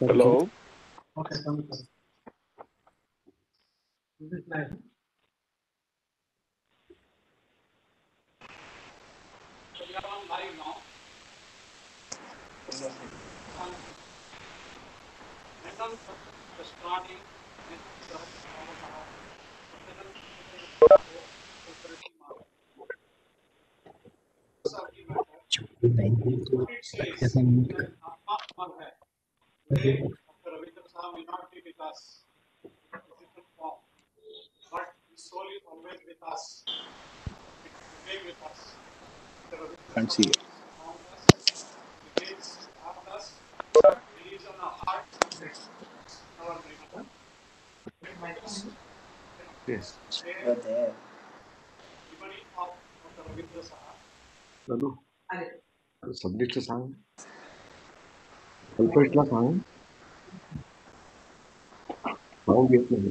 Hello. Okay, come on. Is it live? So we are on live now. Mental starting Dr. Ravindra Saha may not be with us in a physical form, but his soul is always with us. It will remain with us. Dr. Ravindra Can't see it. is around us. He lives around us. He lives on our heart, in our brain. Yes. You're there. Memory of Dr. Ravindra Saha. Hello. सबनीचं सांग. अल्पेशला सांग. सांगू येत नाही.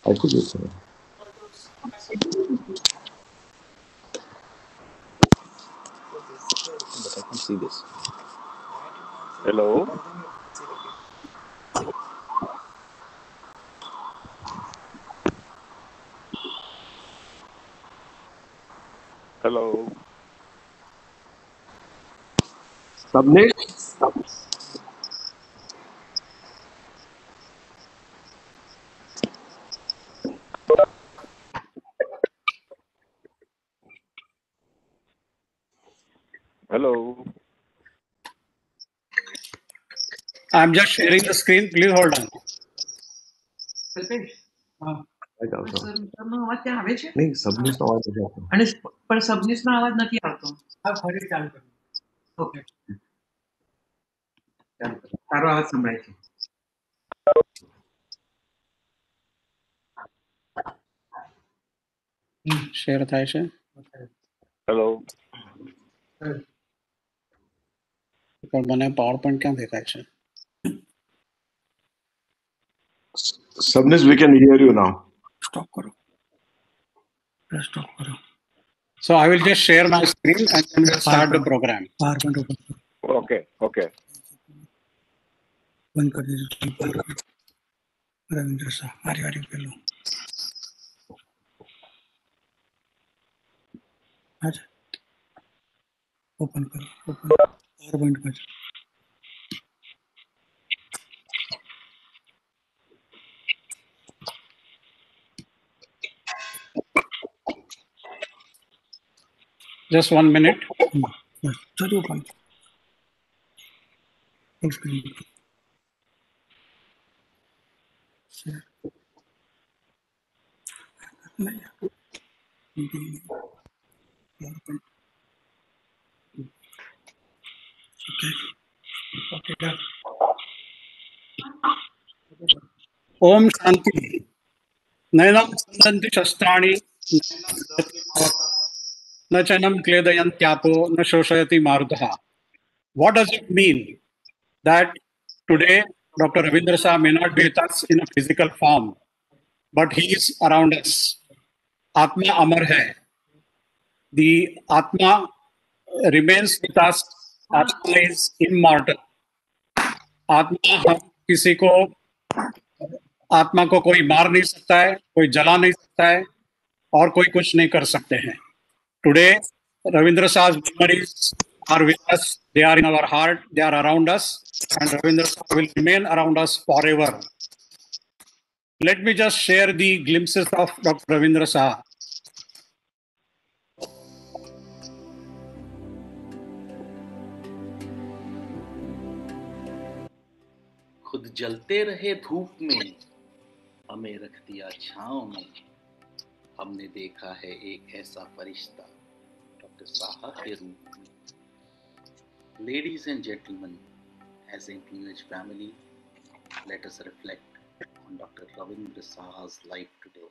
ऐकू येत नाही. But I can see this. Hello. Hello. सबने Hello. I'm just sharing the screen. Please hold on. નહીં સબમિટ નો અવાજ નથી આવતો. અને પણ સબમિટનો અવાજ નથી આવતો. હા, ફરી ચાલુ કરો. ઓકે, તારો અવાજ સંભળાય છે. શેર થાય છે. Hello. પણ મને પાવર પોઈન્ટ ક્યાં દેખાય છે? Subnis, we can hear you now. Stop કરો. સ્ટોપ કરો. So I will just share my screen and then we'll start the program. Power point open કરો. Okay. Okay. બંધ કરી દીધું. રવિન્દ્ર શાહ આર્યવારી પેલું. अच्छा ओपन करो. ओपन पावर पॉइंट में just 1 minute. चलो open full screen. Okay. Om Shanti. नैनं संदन्ति शस्त्राणि न चैनं क्लेदयन्त्यापो न शोषयति मारुतः. What does it mean that today Dr. Ravindra Saha may not be with us in a physical form, but he is around us? Atma Amar hai. The Atma remains with us. Atma is immortal. आत्मा हम किसी को आत्मा को कोई मार नहीं सकता है, कोई जला नहीं सकता है और कोई कुछ नहीं कर सकते हैं. Today Ravindra Saha's memories are with us. They are in our heart. They are around us, and Ravindra Saha will remain around us forever. Let me just share the glimpses of Dr. Ravindra Saha. खुद जलते रहे धूप में, हमें रख दिया छांव में. हमने देखा है एक ऐसा फरिश्ता, रविंद्र साहा के रूप में. Ladies and gentlemen, as a New Age family, let us reflect on Dr. Ravindra Saha's life today.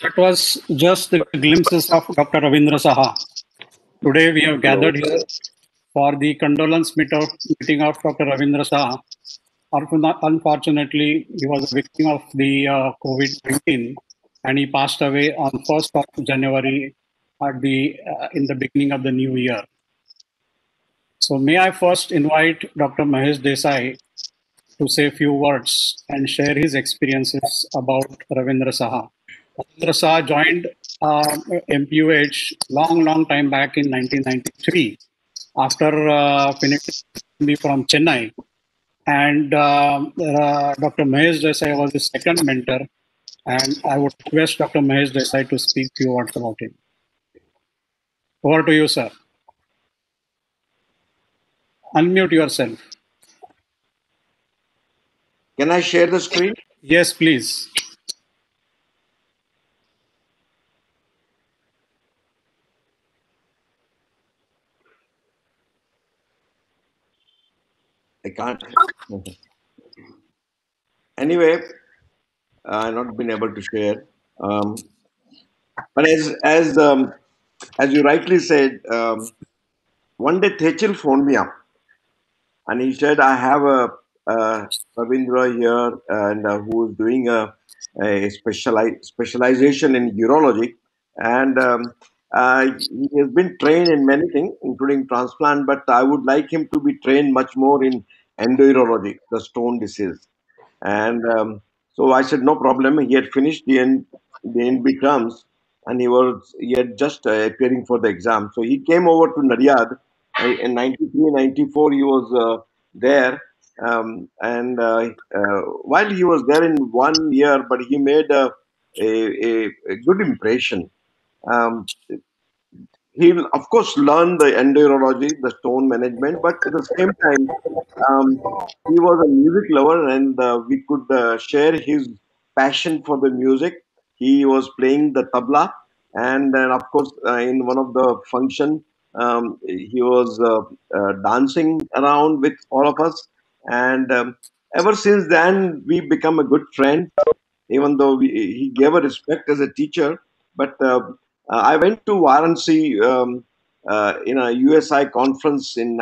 That was just the glimpses of Dr. Ravindra Saha. Today we have gathered here for the condolence meeting of Dr. Ravindra Saha. Unfortunately, he was a victim of the COVID-19, and he passed away on 1st of January at in the beginning of the new year. So may I first invite Dr. Mahesh Desai to say a few words and share his experiences about Ravindra Saha. Ravindra Saha joined MPUH long time back in 1993 after finishing from Chennai. And Dr. Mahesh Desai was his second mentor. And I would request Dr. Mahesh Desai to speak a few words about him. Over to you, sir. Unmute yourself. Can I share the screen? Yes, please. I can't. Anyway, I've not been able to share. But as you rightly said, one day Techil phoned me up, and he said, "I have a Ravindra here, and who is doing a specialization in urology, and he has been trained in many things, including transplant. But I would like him to be trained much more in endourology, the stone disease." And so I said, no problem. He had finished the NB terms, and he had just appearing for the exam. So he came over to Nadiad in 93, 94. He was there. And while he was there in 1 year, but he made a good impression. Um, he'll of course learn the endourology, the stone management, but at the same time, um, he was a music lover, and we could share his passion for the music. He was playing the tabla, and then of course, in one of the function, he was dancing around with all of us, and ever since then, we become a good friend. Even though he gave a respect as a teacher, but I went to Varanasi in a USI conference in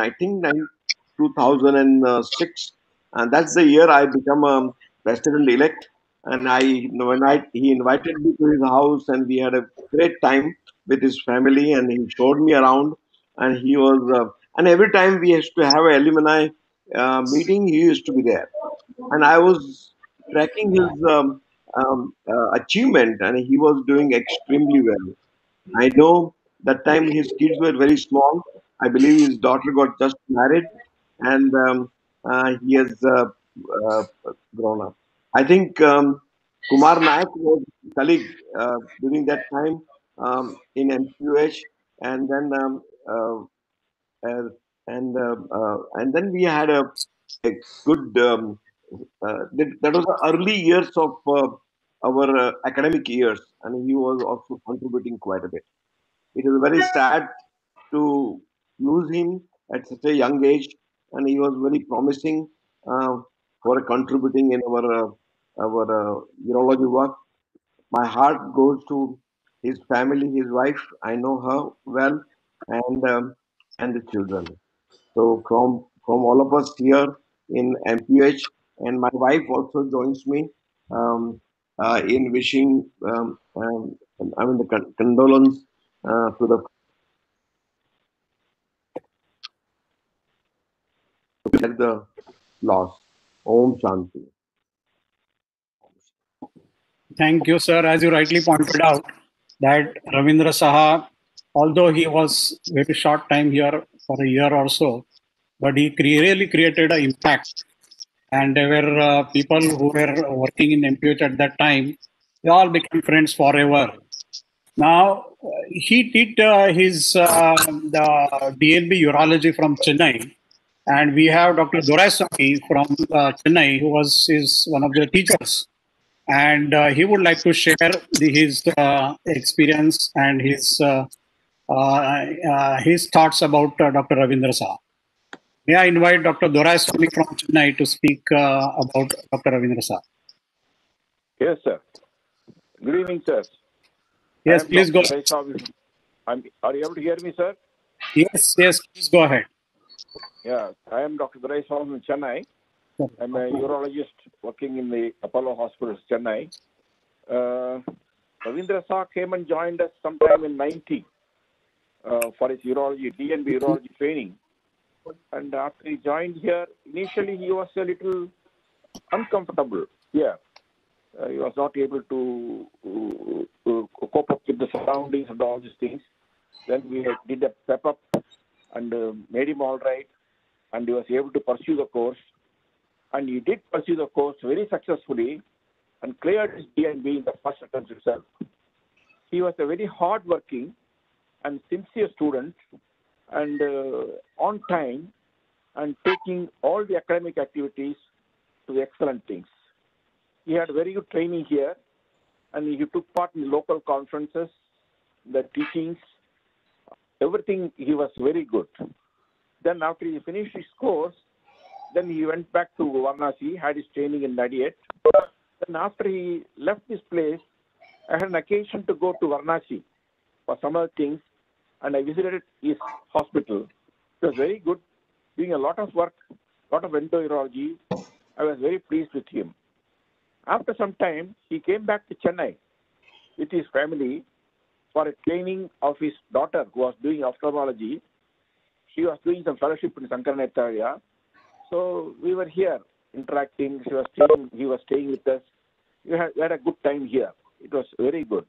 2006, and that's the year I become a president elect. And he invited me to his house, and we had a great time with his family, and he showed me around. And he was, and every time we used to have an alumni meeting, he used to be there, and I was tracking his achievement, and he was doing extremely well. I know that time his kids were very small. I believe his daughter got just married, and he has uh, grown up. I think Kumar Nayak was colleague during that time in MQH, and then uh, and then we had a good. That was the early years of our academic years, and he was also contributing quite a bit. It is very sad to lose him at such a young age, and he was very promising uh, for contributing in our urology work. My heart goes to his family, his wife. I know her well, and the children. So from all of us here in MPH, and my wife also joins me in wishing. I mean the condolence to the loss. Om Shanti. Thank you, sir. As you rightly pointed out, that Ravindra Saha, although he was very short time here for a year or so, but he really created an impact. And there were people who were working in MPH at that time. They all became friends forever. Now, he did his the DLB urology from Chennai, and we have Dr. Doraiswamy from Chennai, who was his one of the teachers, and he would like to share his experience and his thoughts about Dr. Ravindra Saha. May I invite Dr. Doraiswamy from Chennai to speak about Dr. Ravindra Saha? Yes, sir. Good evening, sir. I Yes, am please Dr. go. Doraiswamy. Are you able to hear me, sir? Yes, please go ahead. Yeah, I am Dr. Doraiswamy from Chennai. I'm a urologist working in the Apollo Hospitals, Chennai. Ravindra Saha came and joined us sometime in 90 for his urology, DNB urology training. And after he joined here, initially he was a little uncomfortable here. He was not able to cope up with the surroundings and all these things. Then we did a pep up and made him all right, and he was able to pursue the course. And he did pursue the course very successfully and cleared his DNB in the first attempt itself. He was a very hard-working and sincere student, and on time, and taking all the academic activities to excellent things. He had very good training here, and he took part in local conferences, the teachings, everything. He was very good. Then after he finished his course, then he went back to Varanasi, had his training in 98. Then after he left this place, I had an occasion to go to Varanasi for some other things, and I visited his hospital. It was very good, doing a lot of work, a lot of endourology. I was very pleased with him. After some time, he came back to Chennai with his family for a training of his daughter who was doing ophthalmology. She was doing some fellowship in Sankaranetharya. So we were here interacting. He was staying with us. We had a good time here. It was very good.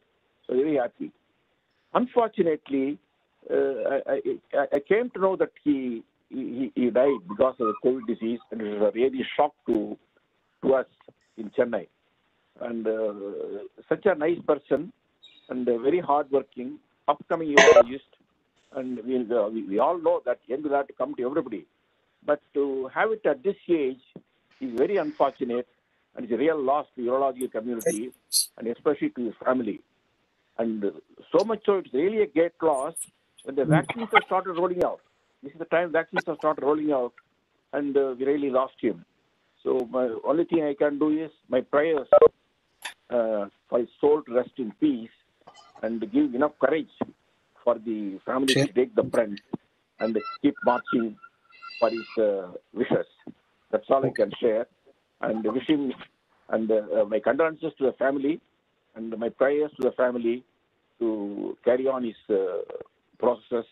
So very happy. Unfortunately, I came to know that he died because of the COVID disease, and it was a really shock to us in Chennai. And such a nice person, and very hardworking, upcoming urologist, and we all know that end will have to come to everybody. But to have it at this age is very unfortunate, and it's a real loss to the urology community, and especially to his family. And so much so, it's really a great loss when the vaccines have started rolling out. This is the time vaccines have started rolling out, and we really lost him. So my only thing I can do is my prayers for his soul to rest in peace, and give enough courage for the family to take the brunt and keep marching for his wishes. That's all I can share. And wish him, and my condolences to the family, and my prayers to the family to carry on his process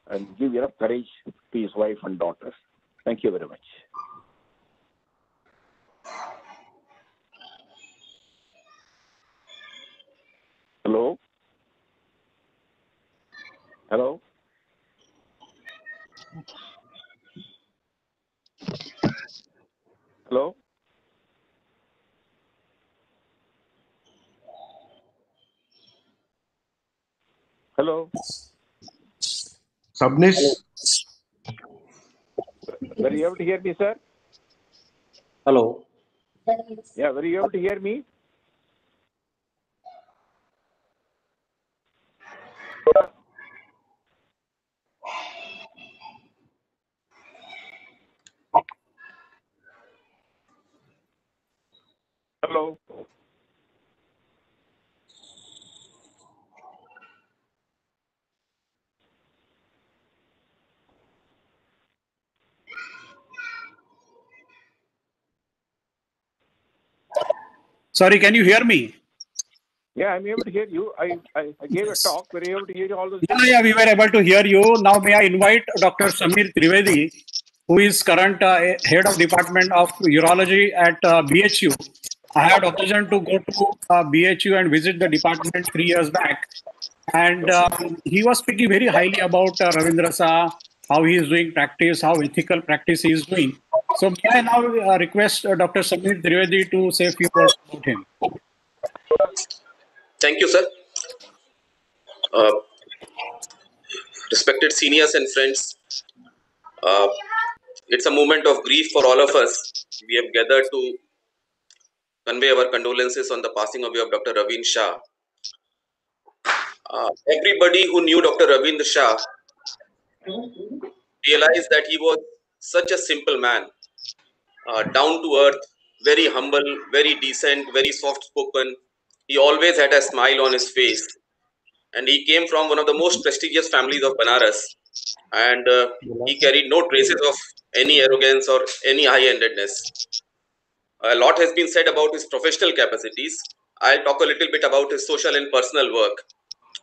and give enough courage to his wife and daughters. Thank you very much. Hello? Hello? Hello? Hello? Sabnis? Were you able to hear me, sir? Hello. Yeah, were you able to hear me? Hello? Sorry, can you hear me? Yeah, I'm able to hear you. I gave a talk. Were you able to hear all those Yeah, things? yeah, we were able to hear you. Now, may I invite Dr. Samir Trivedi, who is current head of Department of Urology at BHU. I had occasion to go to BHU and visit the department 3 years back, and he was speaking very highly about Ravindra Shah, how he is doing practice, how ethical practice he is doing. So, may I now request Dr. Samir Trivedi to say a few words about him? Thank you, sir. Respected seniors and friends, uh, it's a moment of grief for all of us. We have gathered to convey our condolences on the passing away of Dr. Ravindra Shah. Everybody who knew Dr. Ravindra Shah realized that he was such a simple man, down to earth, very humble, very decent, very soft spoken. He always had a smile on his face, and he came from one of the most prestigious families of Banaras, and he carried no traces of any arrogance or any high-handedness. A lot has been said about his professional capacities. I'll talk a little bit about his social and personal work.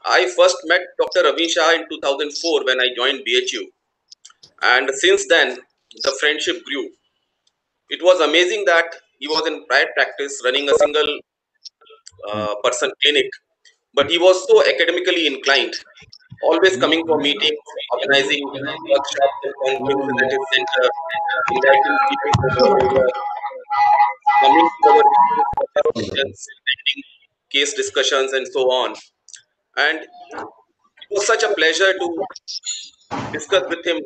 I first met Dr. Ravindra Shah in 2004 when I joined BHU, and since then the friendship grew. It was amazing that he was in private practice running a single person clinic, but he was so academically inclined, always coming for meetings, organizing workshops and conferences at his center, inviting people from all over, coming to our meetings for discussions, attending case discussions, and so on. And it was such a pleasure to discuss with him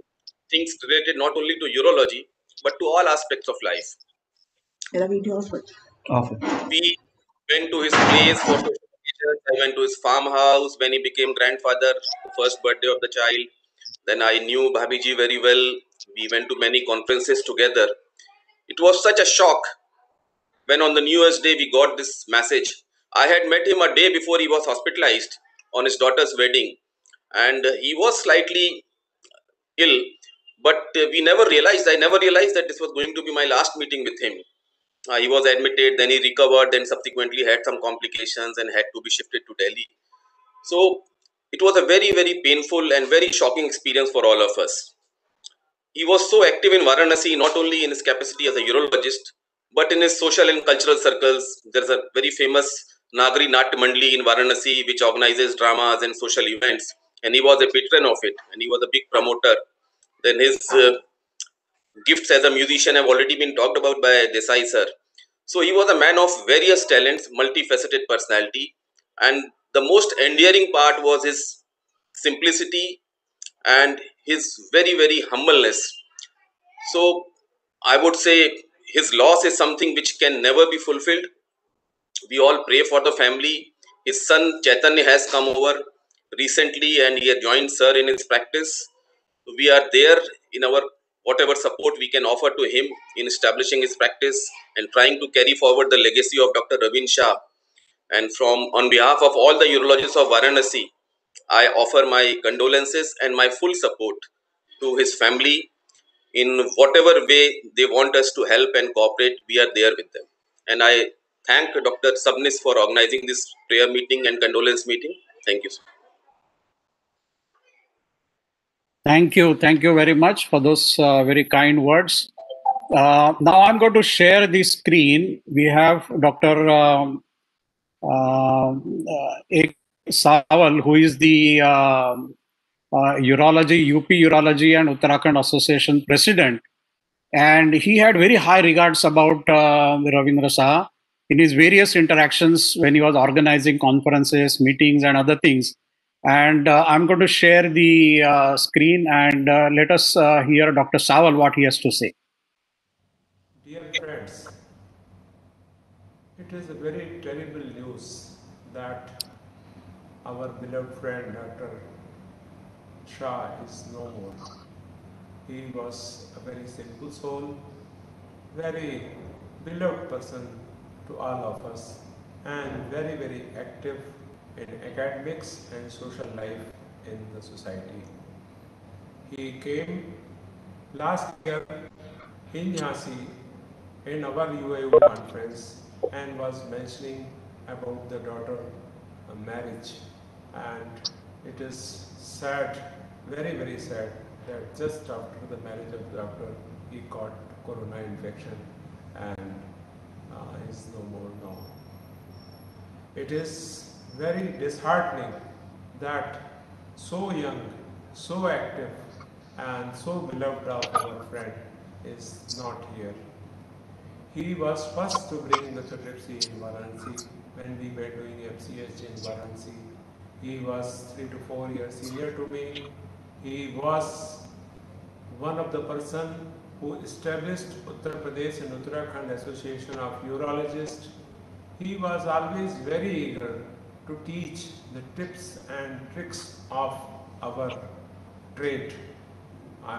things related not only to urology but to all aspects of life. We went to his place for social occasions. I went to his farmhouse when he became grandfather, the first birthday of the child. Then I knew Bhabiji very well. We went to many conferences together. It was such a shock when on the New Year's Day we got this message. I had met him a day before he was hospitalized on his daughter's wedding, and he was slightly ill, but I never realized that this was going to be my last meeting with him. He was admitted, then he recovered, then subsequently had some complications and had to be shifted to Delhi. So it was a very, very painful and very shocking experience for all of us. He was so active in Varanasi, not only in his capacity as a urologist, but in his social and cultural circles. There's a very famous Nagari Nat Mandli in Varanasi, which organizes dramas and social events, and he was a patron of it, and he was a big promoter. Then his gifts as a musician have already been talked about by Desai sir. So he was a man of various talents, multifaceted personality, and the most endearing part was his simplicity and his very, very humbleness. So I would say his loss is something which can never be fulfilled. We all pray for the family. His son Chaitanya has come over recently and he has joined Sir in his practice. We are there in our whatever support we can offer to him in establishing his practice and trying to carry forward the legacy of Dr. Ravin Shah. And from on behalf of all the urologists of Varanasi, I offer my condolences and my full support to his family in whatever way they want us to help and cooperate. We are there with them. And I thank Dr. Sabnis for organizing this prayer meeting and condolence meeting. Thank you, sir. Thank you. Thank you very much for those very kind words. Now I'm going to share the screen. We have Dr. A. Sawal, who is the Urology, UP Urology and Uttarakhand Association President. And he had very high regards about Ravindra Saha in his various interactions when he was organizing conferences, meetings, and other things. And I'm going to share the screen and let us hear Dr. Sawal what he has to say. Dear friends, it is a very terrible news that our beloved friend Dr. Shah is no more. He was a very simple soul, very beloved person to all of us, and very, very active in academics and social life in the society. He came last year in Jhansi in our UAU conference and was mentioning about the daughter marriage, and it is sad, very, very sad that just after the marriage of the doctor he got corona infection and is no more now. It is very disheartening that so young, so active and so beloved of our friend is not here. He was first to bring the literacy in Varanasi when we were doing FCH in Varanasi. He was 3 to 4 years senior to me. He was one of the person who established Uttar Pradesh and Uttarakhand Association of Urologists. He was always very eager to teach the tips and tricks of our trade.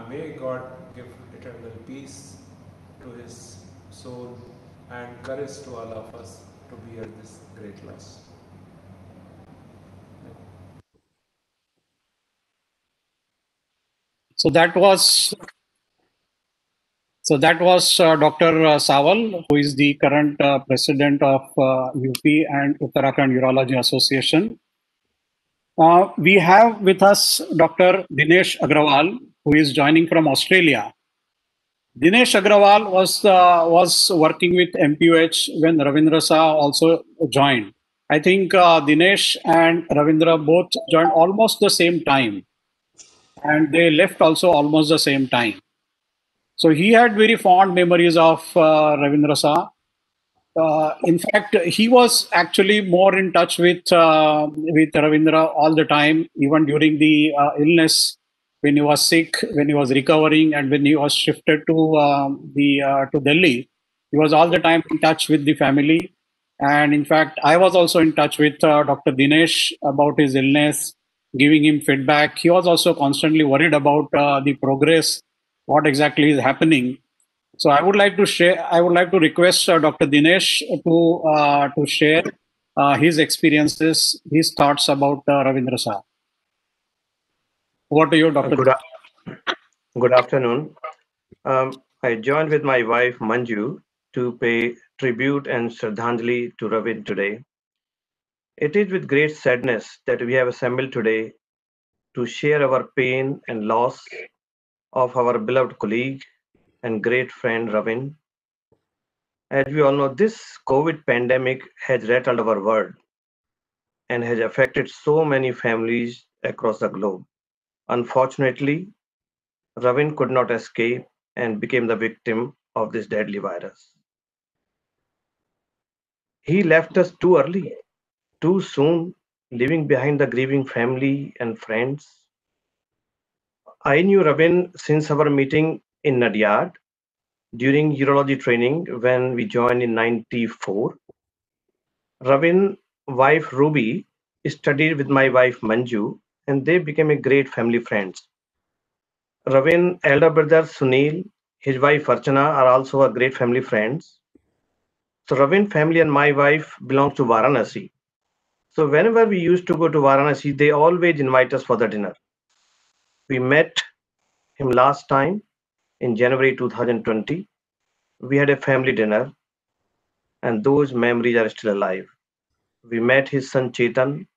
May God give eternal peace to his soul and courage to all of us to bear this great loss. So that was Dr. Sawal, who is the current president of UP and Uttarakhand Urology Association. We have with us Dr. Dinesh Agrawal, who is joining from Australia. Dinesh Agrawal was working with MPUH when Ravindra Saha also joined. I think Dinesh and Ravindra both joined almost the same time, and they left also almost the same time. So he had very fond memories of Ravindra Saha. In fact, he was actually more in touch with Ravindra all the time, even during the illness, when he was sick, when he was recovering, and when he was shifted to Delhi. He was all the time in touch with the family. And in fact, I was also in touch with Dr. Dinesh about his illness, giving him feedback. He was also constantly worried about the progress, what exactly is happening. So I would like to share. I would like to request Dr. Dinesh to share his experiences, his thoughts about Ravindra Saha. Over to you, Dr. Good afternoon. I joined with my wife Manju to pay tribute and Shraddhanjali to Ravin today. It is with great sadness that we have assembled today to share our pain and loss of our beloved colleague and great friend Ravin. As we all know, this COVID pandemic has rattled our world and has affected so many families across the globe. Unfortunately, Ravin could not escape and became the victim of this deadly virus. He left us too early, too soon, leaving behind the grieving family and friends. I knew Ravin since our meeting in Nadiad during urology training when we joined in 94. Ravin, wife Ruby, studied with my wife Manju, and they became a great family friends. Ravin, elder brother Sunil, his wife Archana are also a great family friends. So Ravin family and my wife belongs to Varanasi. So whenever we used to go to Varanasi, they always invite us for the dinner. We met him last time in January 2020. We had a family dinner, and those memories are still alive. We met his son Chetan,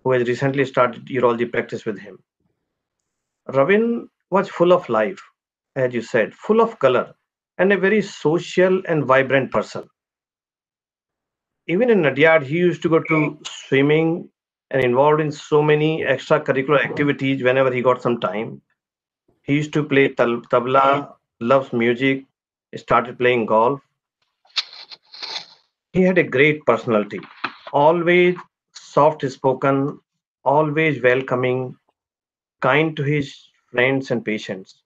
who has recently started urology practice with him. Ravin was full of life, as you said, full of color, and a very social and vibrant person. Even in Nadiad, he used to go to swimming and involved in so many extracurricular activities whenever he got some time. He used to play tabla, loves music, started playing golf. He had a great personality, always soft spoken, always welcoming, kind to his friends and patients.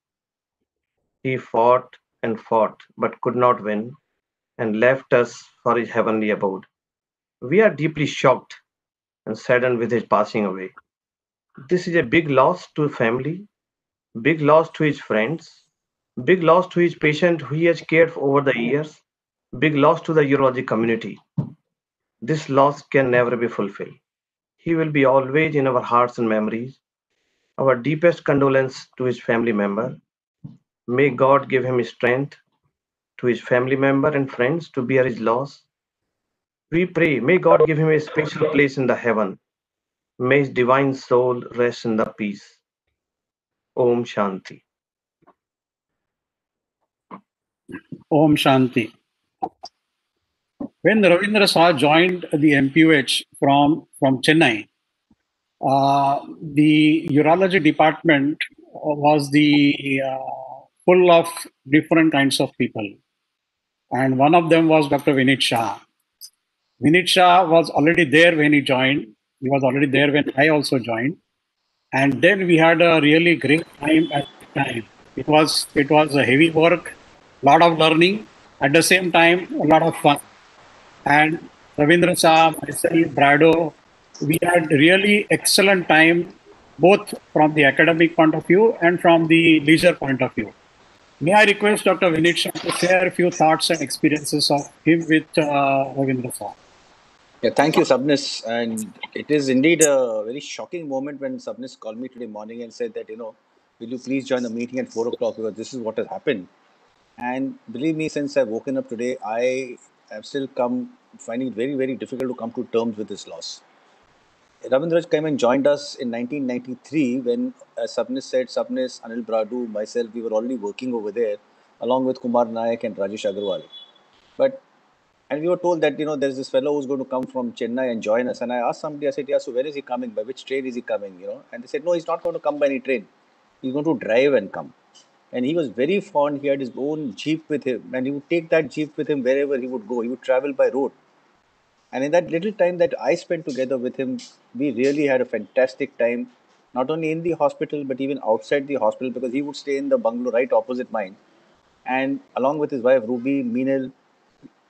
He fought and fought, but could not win, and left us for his heavenly abode. We are deeply shocked and saddened with his passing away. This is a big loss to family, big loss to his friends, big loss to his patient who he has cared for over the years, big loss to the urology community. This loss can never be fulfilled. He will be always in our hearts and memories. Our deepest condolence to his family member. May God give him strength, to his family member and friends to bear his loss. We pray, may God give him a special place in the heaven. May his divine soul rest in the peace. Om Shanti. Om Shanti. When Ravindra Shah joined the MPUH from Chennai, the urology department was full of different kinds of people. And one of them was Dr. Vinit Shah. Vinit Shah was already there when he joined. He was already there when I also joined. And then we had a really great time at the time. It was a heavy work, lot of learning, at the same time, a lot of fun. And Ravindra Shah, myself, Brado, we had really excellent time, both from the academic point of view and from the leisure point of view. May I request Dr. Vinit Shah to share a few thoughts and experiences of him with Ravindra Shah? Yeah, thank you, Sabnis. And it is indeed a very shocking moment when Sabnis called me today morning and said that, will you please join the meeting at 4 o'clock because this is what has happened. And believe me, since I've woken up today, I have still finding it very, very difficult to come to terms with this loss. Ravindraj came and joined us in 1993 when, as Sabnis said, Sabnis, Anil Bradu, myself, we were already working over there along with Kumar Nayak and Rajesh Agarwal. And we were told that, there's this fellow who's going to come from Chennai and join us. And I asked somebody, I said, yeah, so where is he coming? By which train is he coming? And they said, no, he's not going to come by any train. He's going to drive and come. And he was very fond. He had his own Jeep with him. And he would take that Jeep with him wherever he would go. He would travel by road. And in that little time that I spent together with him, we really had a fantastic time, not only in the hospital, but even outside the hospital, because he would stay in the bungalow right opposite mine. And along with his wife, Ruby, Meenal,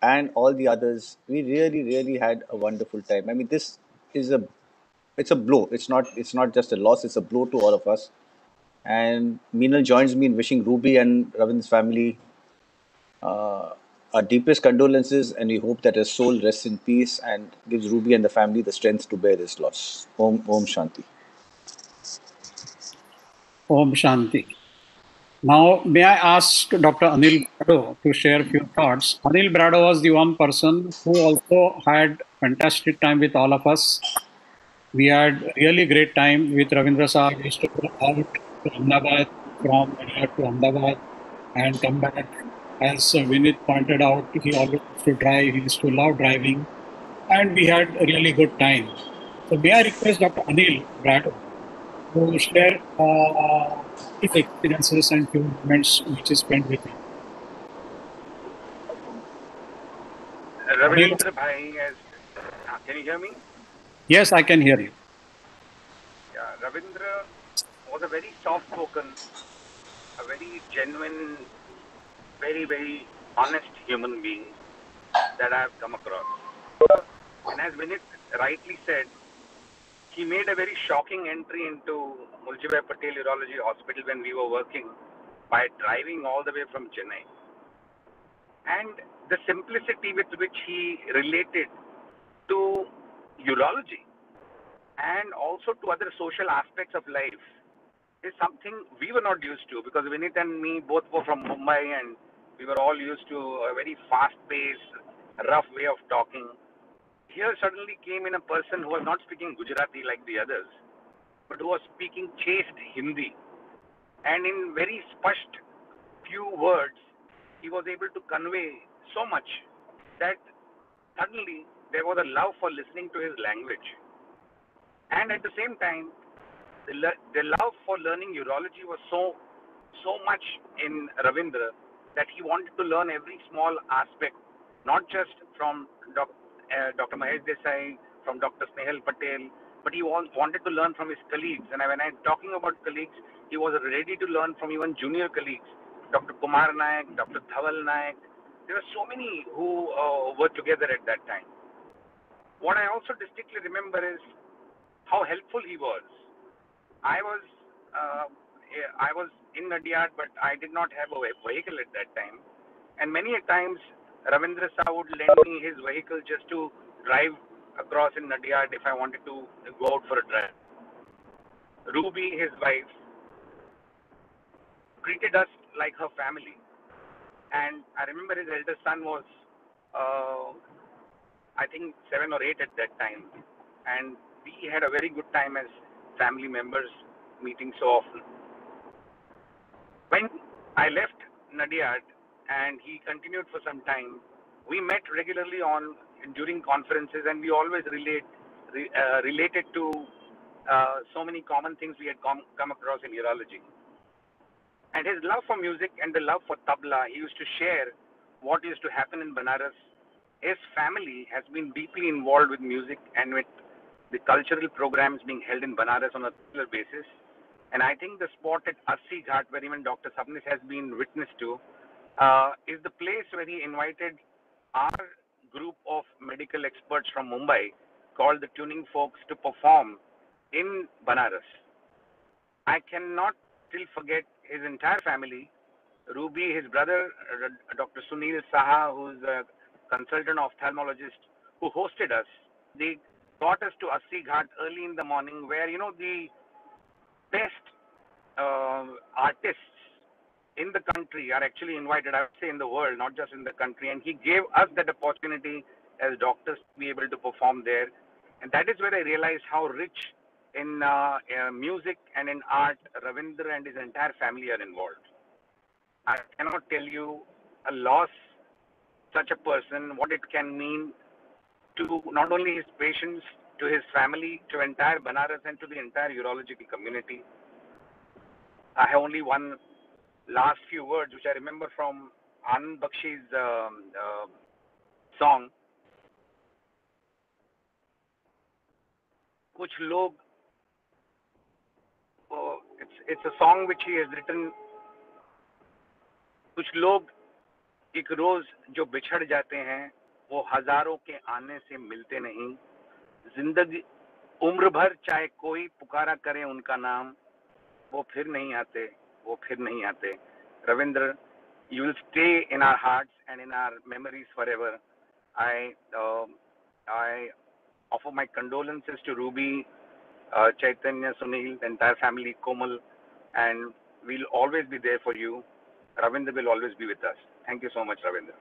and all the others, we really, really had a wonderful time. I mean, this is it's a blow. It's not just a loss. It's a blow to all of us. And Meenal joins me in wishing Ruby and Ravin's family our deepest condolences, and we hope that his soul rests in peace and gives Ruby and the family the strength to bear this loss. Om Shanti. Om Shanti. Now, may I ask Dr. Anil Brado to share a few thoughts? Anil Brado was the one person who also had fantastic time with all of us. We had really great time with Ravindra Shah. We used to go out to Ahmedabad, from Nadiad to Ahmedabad, and come back. As Vinit pointed out, he always used to drive. He used to love driving, and we had a really good time. So may I request Dr. Anil Brado to share his experiences and few moments which he spent with him. Ravindra Bhai, can you hear me? Yes, I can hear you. Yeah, Ravindra was a very soft-spoken, a very genuine, very, very honest human being that I have come across. And as Vinit rightly said, he made a very shocking entry into Mulchibhai Patel Urology Hospital when we were working by driving all the way from Chennai. And the simplicity with which he related to urology and also to other social aspects of life is something we were not used to, because Vinit and me both were from Mumbai and we were all used to a very fast-paced, rough way of talking. Here suddenly came in a person who was not speaking Gujarati like the others, but who was speaking chaste Hindi. And in very spasht few words, he was able to convey so much that suddenly there was a love for listening to his language. And at the same time, the love for learning urology was so much in Ravindra that he wanted to learn every small aspect, not just from Dr. Mahesh Desai, from Dr. Snehal Patel, but he wanted to learn from his colleagues. And when I'm talking about colleagues, he was ready to learn from even junior colleagues, Dr. Kumar Nayak, Dr. Dhaval Nayak. There were so many who were together at that time. What I also distinctly remember is how helpful he was. I was in Nadia, but I did not have a vehicle at that time. And many a times, Ravindra Sir would lend me his vehicle just to drive across in Nadia if I wanted to go out for a drive. Ruby, his wife, treated us like her family. And I remember his eldest son was, I think, 7 or 8 at that time. And we had a very good time as family members meeting so often. When I left Nadia and he continued for some time, we met regularly during conferences, and we always related to so many common things we had come across in urology. And his love for music and the love for tabla, he used to share what used to happen in Banaras. His family has been deeply involved with music and with the cultural programs being held in Banaras on a regular basis. And I think the spot at Assi Ghat, where even Dr. Sabnis has been witness to, is the place where he invited our group of medical experts from Mumbai called the Tuning Folks to perform in Banaras. I cannot still forget his entire family, Ruby, his brother, Dr. Sunil Saha, who's a consultant ophthalmologist, who hosted us. They got us to Assi Ghat early in the morning, where, the best artists in the country are actually invited, I would say in the world, not just in the country. And he gave us that opportunity as doctors to be able to perform there. And that is where I realized how rich in music and in art Ravindra and his entire family are involved. I cannot tell you a loss, such a person, what it can mean to not only his patients, to his family, to entire Banaras and to the entire urological community. I have only one last few words which I remember from Anand Bakshi's song. Kuch log, it's a song which he has written. कुछ लोग एक रोज जो बिछड़ जाते हैं वो हजारों के आने से मिलते नहीं, जिंदगी उम्र भर चाहे कोई पुकारा करे उनका नाम, वो फिर नहीं आते, वो फिर नहीं आते. Ravindra, you will stay in our hearts and in our memories forever. I offer my condolences to Ruby, Chaitanya, Sunil, the entire family, Komal, and we'll always be there for you. Ravindra will always be with us. Thank you so much, Ravindra.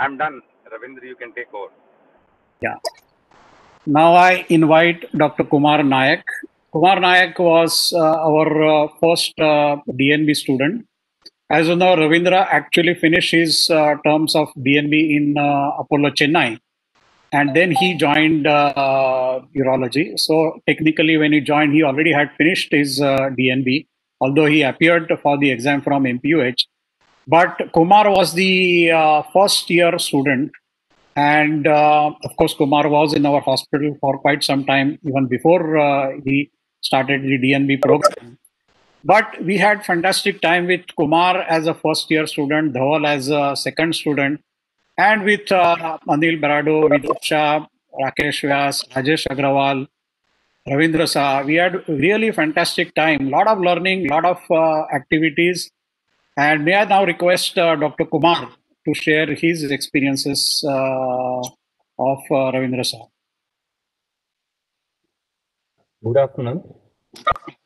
I'm done. Ravindra, you can take over. Yeah. Now I invite Dr. Kumar Nayak. Kumar Nayak was our first DNB student. As you know, Ravindra actually finished his terms of DNB in Apollo Chennai. And then he joined urology. So technically, when he joined, he already had finished his DNB, although he appeared for the exam from MPUH. But Kumar was the first year student And of course, Kumar was in our hospital for quite some time, even before he started the DNB program. But we had fantastic time with Kumar as a first year student, Dhaval as a second student, and with Anil Barado, Vidit Shah, Rakesh Vyas, Rajesh Agrawal, Ravindra Saha. We had really fantastic time, lot of learning, lot of activities. And may I now request Dr. Kumar to share his experiences of Ravindra Saha. Good afternoon.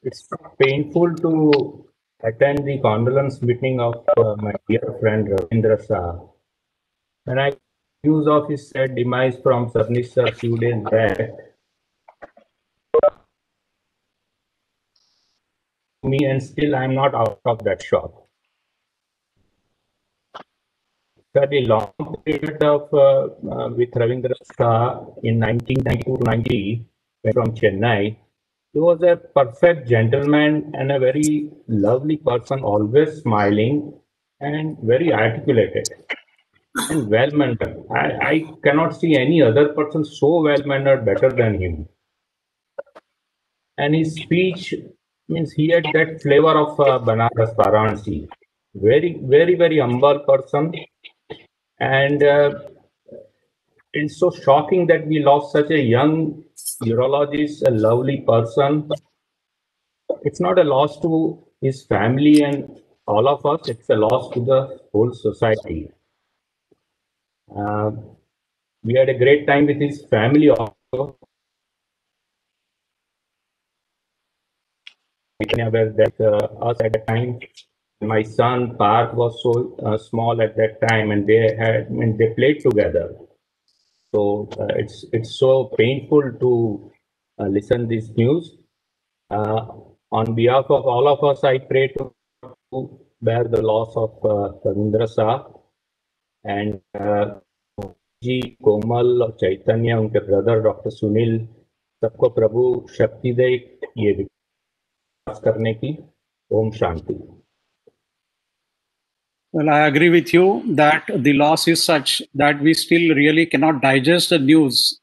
It's painful to attend the condolence meeting of my dear friend Ravindra Saha. When I news of his sad demise from Sabnis sir few days back, me and still I'm not out of that shock. Fairly long period of with Ravindra Saha in 1992-90 from Chennai. He was a perfect gentleman and a very lovely person, always smiling and very articulated and well-mannered. I cannot see any other person so well-mannered better than him. And his speech means he had that flavor of Banaras Varanasi. Very, very, very humble person. And it's so shocking that we lost such a young urologist, a lovely person. It's not a loss to his family and all of us, it's a loss to the whole society. We had a great time with his family also. Where that us at the time, my son Parth was so small at that time, and they played together. So it's so painful to listen this news. On behalf of all of us, I pray to bear the loss of Ravindra Saha and जी कोमल और चैतन्य उनके brother doctor Sunil सबको प्रभु शक्ति दे ये विकास करने की Om Shanti. Well, I agree with you that the loss is such that we still really cannot digest the news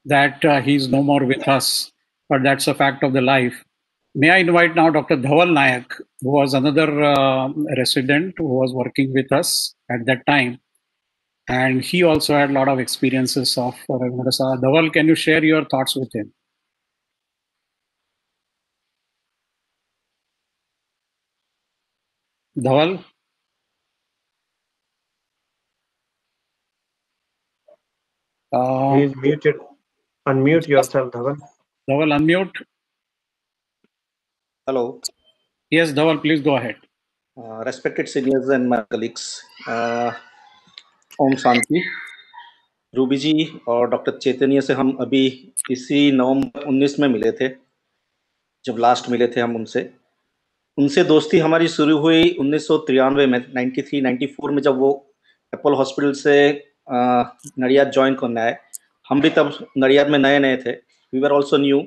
that he's no more with us, but that's a fact of the life. May I invite now Dr. Dhaval Nayak, who was another resident who was working with us at that time. And he also had a lot of experiences of Ravindra Saha. Dhaval, can you share your thoughts with him? Dhaval? He is muted. Unmute yourself, Dhaval. Dhaval, unmute. Hello. Yes, Dhaval, please go ahead. Respected seniors and my colleagues, ओम शांति. रूबी जी और doctor चैतन्य से हम अभी इसी नवंबर 19 में मिले थे, जब लास्ट मिले थे हम उनसे दोस्ती हमारी शुरू हुई 1993 में, 93-94 में, जब वो एप्पल हॉस्पिटल से नडियाद ज्वाइन करने आए. हम भी तब नडियाद में नए थे. We were also new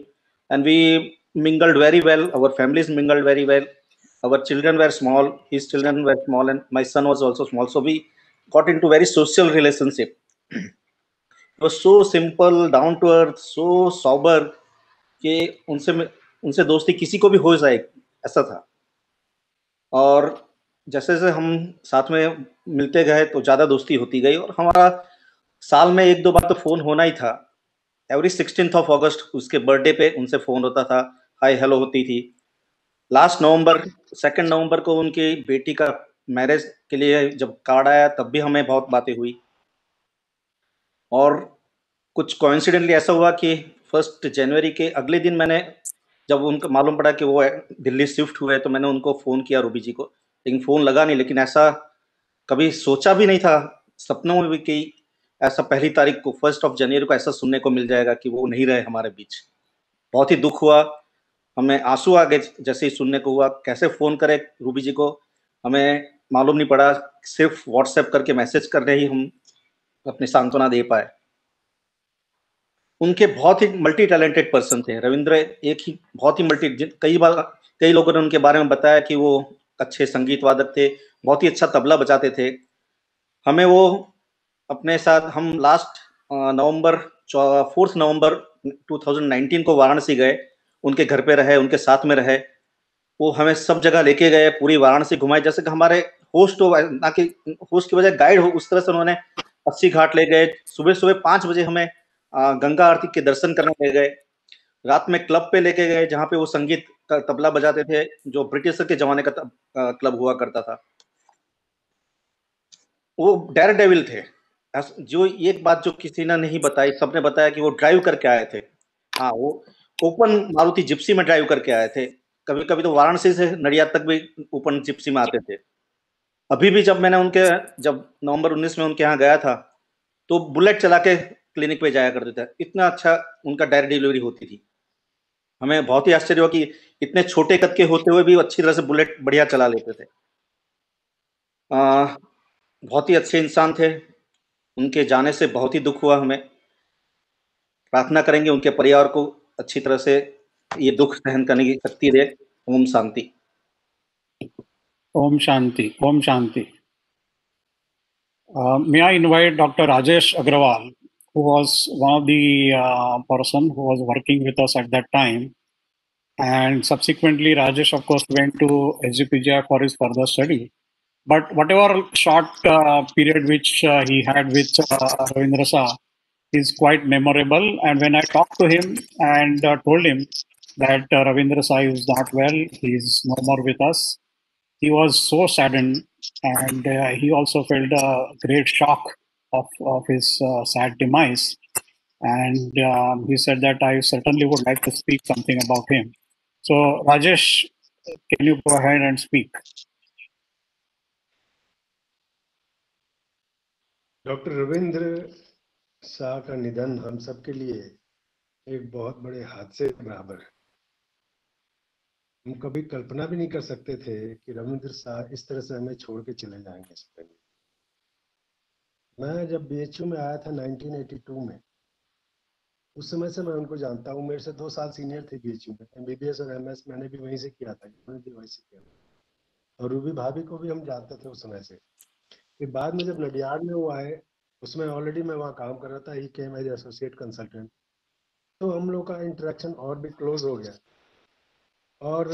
and we mingled very well. Our families mingled very well. Our children were small. His children were small, and my son was also small. So we got into very social relationship. It was so simple, down to earth, so sober कि उनसे दोस्ती किसी को भी हो जाए ऐसा था. और जैसे जैसे हम साथ में मिलते गए तो ज़्यादा दोस्ती होती गई और हमारा साल में 1-2 बार तो फ़ोन होना ही था. एवरी 16th of August उसके बर्थडे पे उनसे फ़ोन होता था, हाय हेलो होती थी. लास्ट नवंबर 2 नवंबर को उनकी बेटी का मैरिज के लिए जब कार्ड आया तब भी हमें बहुत बातें हुई. और कुछ कोइंसिडेंटली ऐसा हुआ कि 1 जनवरी के अगले दिन मैंने जब उनको मालूम पड़ा कि वो दिल्ली शिफ्ट हुए तो मैंने उनको फ़ोन किया, रूबी जी को, लेकिन फ़ोन लगा नहीं. लेकिन ऐसा कभी सोचा भी नहीं था सपनों में भी कि ऐसा 1 तारीख को 1 जनवरी को ऐसा सुनने को मिल जाएगा कि वो नहीं रहे हमारे बीच. बहुत ही दुख हुआ, हमें आंसू आ गए जैसे ही सुनने को हुआ. कैसे फ़ोन करें रूबी जी को हमें मालूम नहीं पड़ा. सिर्फ व्हाट्सएप करके मैसेज कर रहे ही हम अपनी सांत्वना दे पाए. उनके बहुत ही मल्टी टैलेंटेड पर्सन थे. रविंद्र एक ही बहुत ही कई लोगों ने उनके बारे में बताया कि वो अच्छे संगीत वादक थे, बहुत ही अच्छा तबला बजाते थे. हमें वो अपने साथ हम लास्ट नवंबर 4 नवंबर 2019 को वाराणसी गए, उनके घर पे रहे, उनके साथ में रहे। वो हमें सब जगह लेके गए, पूरी वाराणसी घुमाए, जैसे कि हमारे होस्ट हो, ना कि होस्ट की बजाय गाइड हो, उस तरह से उन्होंने 80 घाट ले गए। सुबह सुबह 5 बजे हमें गंगा आरती के दर्शन करने ले गए। रात में क्लब पे लेके गए, जहाँ पे वो संगीत का तबला बजाते थे, जो ब्रिटिश के जमाने का क्लब हुआ करता था। वो डेयर डेविल थे। जो एक बात जो किसी ने नहीं बताई, सबने बताया कि वो ड्राइव करके आए थे। हाँ, वो ओपन मारुति जिप्सी में ड्राइव करके आए थे। कभी कभी तो वाराणसी से नडियाद तक भी ओपन जिप्सी में आते थे। अभी भी जब नवंबर 19 में उनके यहाँ गया था, तो बुलेट चला के क्लिनिक पे जाया करते थे। इतना अच्छा उनका डायरेक्ट डिलीवरी होती थी। हमें बहुत ही आश्चर्य हुआ कि इतने छोटे कद के होते हुए भी अच्छी तरह से बुलेट बढ़िया चला लेते थे। बहुत ही अच्छे इंसान थे। उनके जाने से बहुत ही दुख हुआ हमें। प्रार्थना करेंगे उनके परिवार को अच्छी तरह से ये दुख सहन करने की शक्ति दे। Om Shanti. Om Shanti. Om Shanti. May I invite Dr. Rajesh Agrawal, who was one of the person who was working with us at that time. And subsequently, Rajesh, of course, went to SGPGI for his further study. But whatever short period which he had with Ravindra Shah is quite memorable. And when I talked to him and told him that Ravindra Shah is not well, he is no more with us, he was so saddened, and he also felt a great shock of his sad demise. And he said that I certainly would like to speak something about him. So, Rajesh, can you go ahead and speak? Doctor Ravindra Shah का निधन हम सबके लिए एक बहुत बड़े हादसे के बराबर है। हम कभी कल्पना भी नहीं कर सकते थे कि रविंद्र शाह इस तरह से हमें छोड़ के चले जाएंगे इस पे। मैं जब बीएचयू में आया था 1982 में, उस समय से मैं उनको जानता हूँ। मेरे से 2 साल सीनियर थे बीएचयू में। एमबीबीएस और एमएस मैंने भी वहीं से किया था, उन्होंने भी वहीं से किया था। और रूबी भाभी को भी हम जानते थे उस समय से। फिर बाद में जब नडियाड में वो आए, उसमें ऑलरेडी मैं वहाँ काम कर रहा था। ही केम एज एसोसिएट कंसल्टेंट, तो हम लोग का इंटरेक्शन और भी क्लोज हो गया। और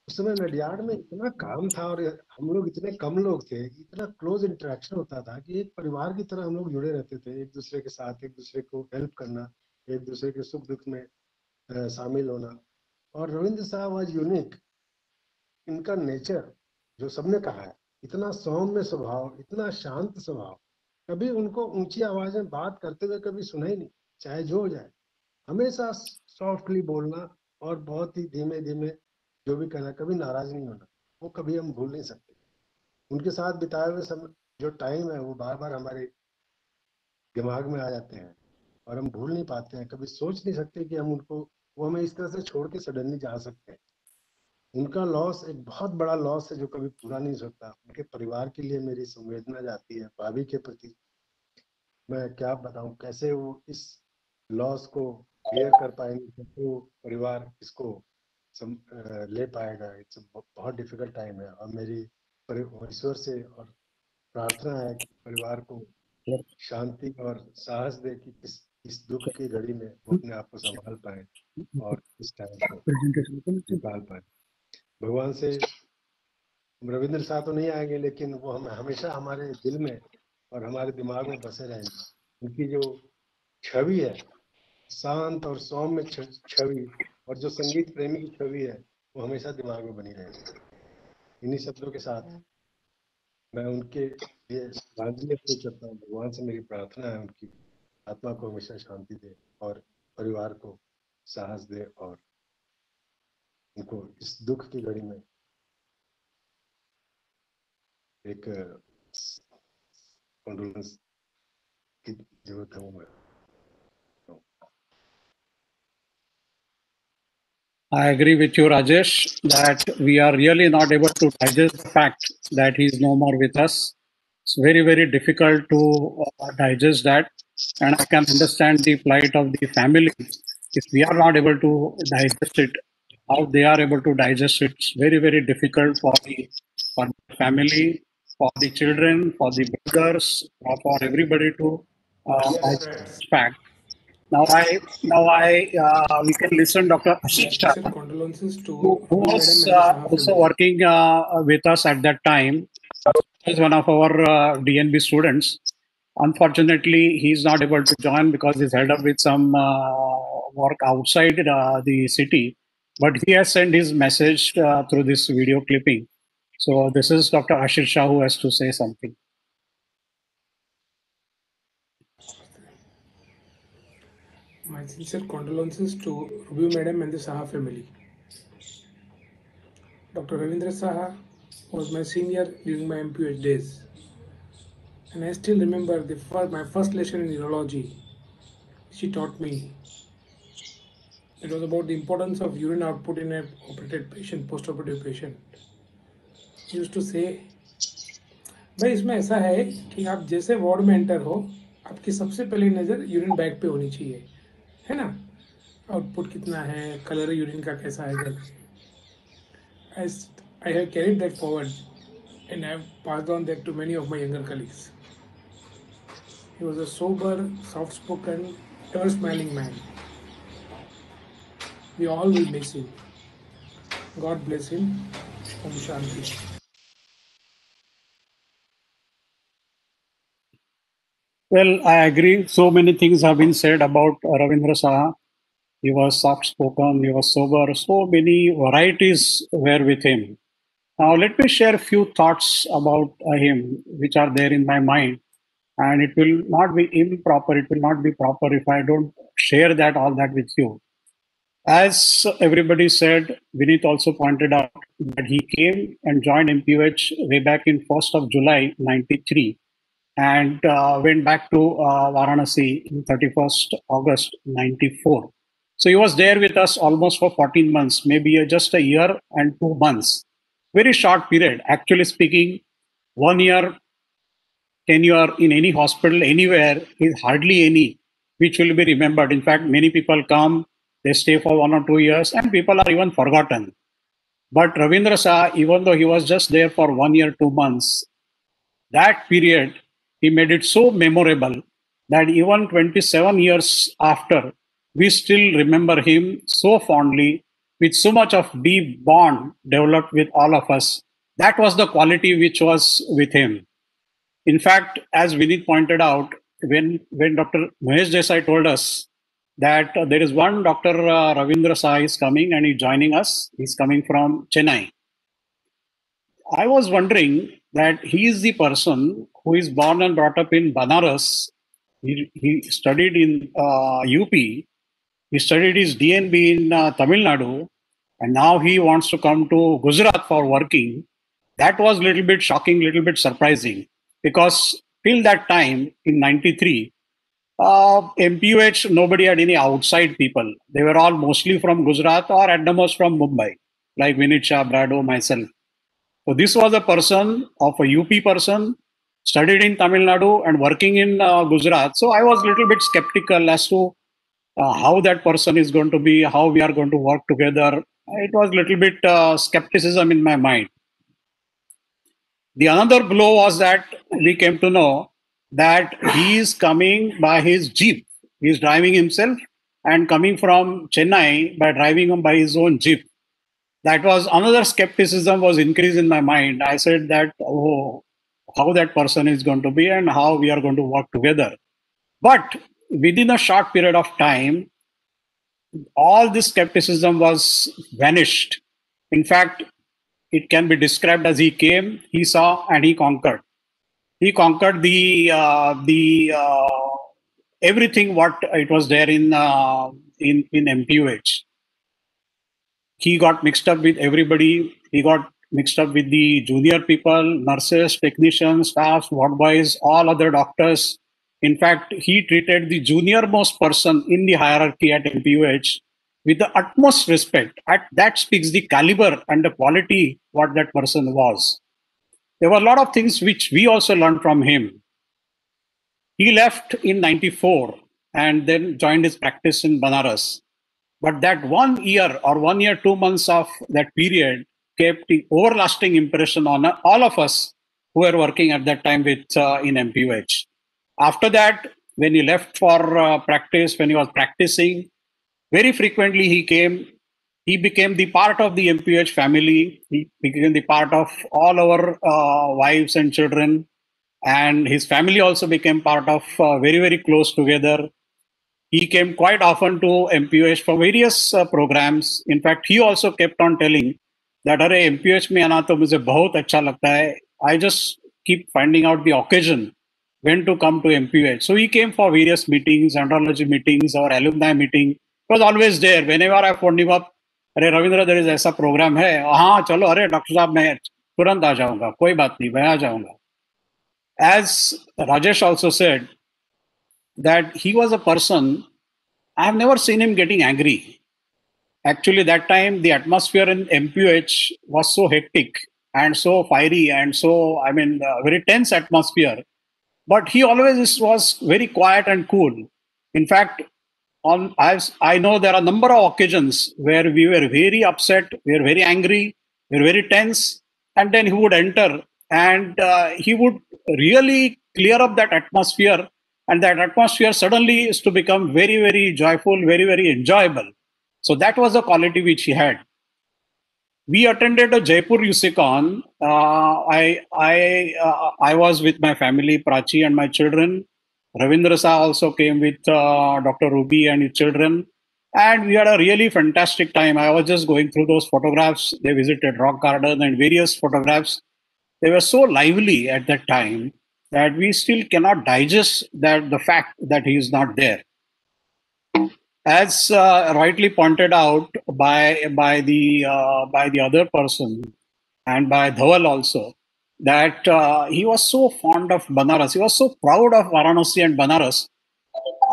उस समय नडियाड में इतना काम था और हम लोग इतने कम लोग थे, इतना क्लोज इंटरेक्शन होता था कि एक परिवार की तरह हम लोग जुड़े रहते थे, एक दूसरे के साथ, एक दूसरे को हेल्प करना, एक दूसरे के सुख दुख में शामिल होना। और रविंद्र साहब वाज यूनिक। इनका नेचर जो सबने कहा है, इतना सौम्य स्वभाव, इतना शांत स्वभाव, कभी उनको ऊंची आवाज में बात करते हुए कभी सुना ही नहीं, चाहे जो हो जाए। हमेशा सॉफ्टली बोलना और बहुत ही धीमे धीमे जो भी कहना, कभी नाराज नहीं होना, वो कभी हम भूल नहीं सकते। उनके साथ बिताए हुए समय जो टाइम है वो बार बार हमारे दिमाग में आ जाते हैं और हम भूल नहीं पाते हैं। कभी सोच नहीं सकते कि हम उनको, वो हमें इस तरह से छोड़ के सडनली जा सकते हैं। उनका लॉस एक बहुत बड़ा लॉस है जो कभी पूरा नहीं हो सकता। उनके परिवार के लिए मेरी संवेदना जाती है, भाभी के प्रति। मैं क्या बताऊं कैसे वो इस लॉस को बेयर कर पाएंगे, कैसे वो परिवार इसको ले पाएगा। इट्स बहुत डिफिकल्ट टाइम है। और मेरी ईश्वर से और प्रार्थना है कि परिवार को शांति और साहस दे कि इस दुख की घड़ी में वो अपने आप को संभाल पाए और इस टाइम को निकाल पाए। भगवान से रविंद्र शाह तो नहीं आएंगे, लेकिन वो हम हमेशा हमारे दिल में और हमारे दिमाग में बसे रहेंगे। उनकी जो छवि है, शांत और सौम्य छवि, और जो संगीत प्रेमी की छवि है, वो हमेशा दिमाग में बनी रहेगी। इन्हीं शब्दों के साथ मैं उनके लिए श्रद्धांजलि अर्पित करता हूँ। भगवान से मेरी प्रार्थना है उनकी आत्मा को हमेशा शांति दे और परिवार को साहस दे और उनको इस दुख की घड़ी में एक कंडोलेंस की जरूरत है। वो I agree with you, Rajesh, that we are really not able to digest the fact that he is no more with us. It's very, very difficult to digest that. And I can understand the plight of the family. If we are not able to digest it, how they are able to digest it, it's very, very difficult for the family, for the children, for the brothers, for everybody to Dear friends, fact. Now we can listen Dr. Ashish Shah, sincere condolences to who Ravi was Madam and the Saha also family. working with us at that time. He was one of our DNB students. Unfortunately, he's not able to join because he's held up with some work outside the city. But he has sent his message through this video clipping. So this is Dr. Ashish Shah who has to say something. My sincere condolences to Ruby Madam and the Saha family. Dr. Ravindra Saha was my senior during my MPH days. And I still remember my first lesson in urology. She taught me. It was about the importance of urine output in a operated patient, post-operative patient. She used to say, भाई इसमें ऐसा है कि आप जैसे ward में enter हो, आपकी सबसे पहली नज़र यूरिन बैग पे होनी चाहिए, है ना? आउटपुट कितना है, कलर यूरिन का कैसा है. I have carried that forward and I have passed on that to many of my younger colleagues. He was a sober, soft-spoken, ever-smiling man. We all will miss him. God bless him. Om Shanti. Well, I agree. So many things have been said about Ravindra Saha. He was soft-spoken, he was sober. So many varieties were with him. Now, let me share a few thoughts about him, which are there in my mind. And it will not be improper, it will not be proper if I don't share all that with you. As everybody said, Vineet also pointed out that he came and joined MPUH way back in 1st of July, 93, and went back to Varanasi in 31st August, 94. So he was there with us almost for 14 months, maybe just a year and 2 months. Very short period. Actually speaking, 1 year tenure in any hospital, anywhere, is hardly any which will be remembered. In fact, many people come, they stay for 1 or 2 years, and people are even forgotten. But Ravindra Saha, even though he was just there for 1 year, 2 months, that period, he made it so memorable that even 27 years after, we still remember him so fondly, with so much of deep bond developed with all of us. That was the quality which was with him. In fact, as Vineet pointed out, when Dr. Mahesh Desai told us that there is one Dr. Ravindra Saha is coming and he's joining us, he's coming from Chennai. I was wondering that he is the person who is born and brought up in Banaras. He studied in UP. He studied his DNB in Tamil Nadu. And now he wants to come to Gujarat for working. That was a little bit shocking, little bit surprising. Because till that time, in 93, MPUH, nobody had any outside people. They were all mostly from Gujarat or at the most from Mumbai, like Vineet Shah, Brado, myself. So this was a person of a UP person, studied in Tamil Nadu and working in Gujarat. So I was a little bit skeptical as to how that person is going to be, how we are going to work together. It was a little bit skepticism in my mind. The another blow was that we came to know that he is coming by his jeep. He is driving himself and coming from Chennai by driving by his own jeep. That was another skepticism was increased in my mind. I said that, oh, how that person is going to be and how we are going to work together. But within a short period of time, all this skepticism was vanished. In fact, it can be described as he came, he saw, and he conquered. He conquered the everything what it was there in MPUH. He got mixed up with everybody. He got mixed up with the junior people, nurses, technicians, staffs, ward boys, all other doctors. In fact, he treated the junior most person in the hierarchy at MPUH with the utmost respect. That speaks the caliber and the quality what that person was. There were a lot of things which we also learned from him. He left in 94 and then joined his practice in Banaras. But that 1 year or 1 year, 2 months of that period kept the overlasting impression on all of us who were working at that time with in MPUH. After that, when he left for practice, when he was practicing, very frequently he became the part of the MPUH family. He became the part of all our wives and children, and his family also became part of very, very close together. He came quite often to MPUH for various programs. In fact, he also kept on telling that अरे MPUH में आना तो मुझे बहुत अच्छा लगता है. I just keep finding out the occasion when to come to MPUH. So he came for various meetings, andrology meetings, or alumni meeting. He was always there. Whenever I phoned him up, अरे Ravindra there is ऐसा program है. हाँ चलो अरे doctor साहब मैं तुरंत आ जाऊंगा. कोई बात नहीं मैं आ जाऊंगा. As Rajesh also said, that he was a person, I have never seen him getting angry. Actually, that time the atmosphere in MPUH was so hectic and so fiery and so, very tense atmosphere. But he always was very quiet and cool. In fact, I know there are a number of occasions where we were very upset, we were very angry, we were very tense, and then he would enter and he would really clear up that atmosphere, and that atmosphere suddenly is to become very, very joyful, very, very enjoyable. So that was the quality which he had. We attended a Jaipur USICON. I was with my family, Prachi and my children. Ravindra Sa also came with Dr. Ruby and his children. And we had a really fantastic time. I was just going through those photographs. They visited Rock Garden and various photographs. They were so lively at that time that we still cannot digest the fact that he is not there. As rightly pointed out by the other person and by Dhawal also, that he was so fond of Banaras. He was so proud of Varanasi and Banaras.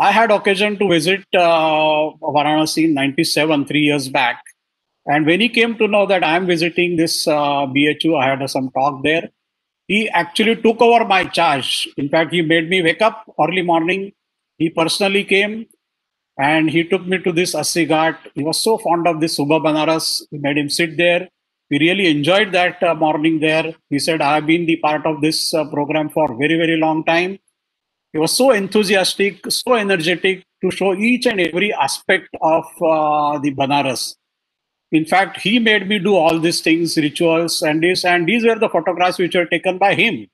I had occasion to visit Varanasi in '97, 3 years back. And when he came to know that I'm visiting this BHU, I had some talk there. He actually took over my charge. In fact, he made me wake up early morning. He personally came and he took me to this Assi Ghat. He was so fond of this Subha Banaras. He made him sit there. We really enjoyed that morning there. He said, I have been the part of this program for a very, very long time. He was so enthusiastic, so energetic to show each and every aspect of the Banaras. In fact, he made me do all these things, rituals and this, and these were the photographs which were taken by him.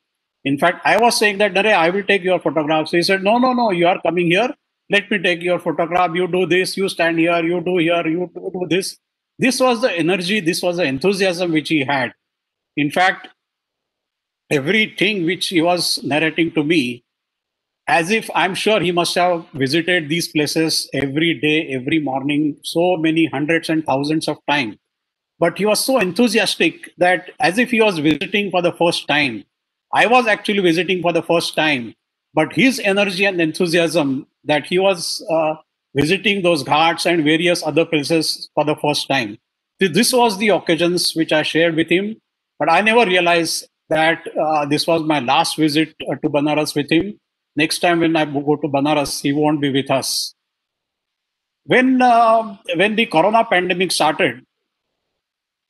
In fact, I was saying that, Nare, I will take your photographs. He said, no, you are coming here. Let me take your photograph. You do this, you stand here, you do here, you do this. This was the energy, this was the enthusiasm which he had. In fact, everything which he was narrating to me, as if I'm sure he must have visited these places every day, every morning, so many hundreds and thousands of times. But he was so enthusiastic that as if he was visiting for the first time. I was actually visiting for the first time. But his energy and enthusiasm that he was visiting those ghats and various other places for the first time. This was the occasions which I shared with him. But I never realized that this was my last visit to Banaras with him. Next time when I go to Banaras, he won't be with us. When the corona pandemic started,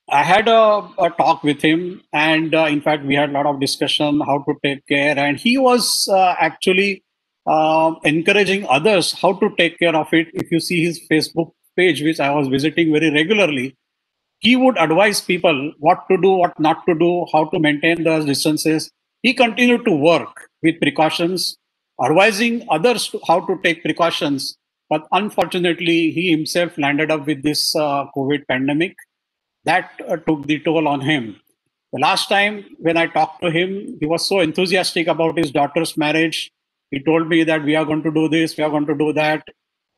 I had a talk with him, and in fact, we had a lot of discussion how to take care. And he was actually encouraging others how to take care of it. If you see his Facebook page, which I was visiting very regularly, he would advise people what to do, what not to do, how to maintain those distances. He continued to work with precautions, advising others how to take precautions. But unfortunately, he himself landed up with this COVID pandemic. That took the toll on him. The last time when I talked to him, he was so enthusiastic about his daughter's marriage. He told me that we are going to do this, we are going to do that.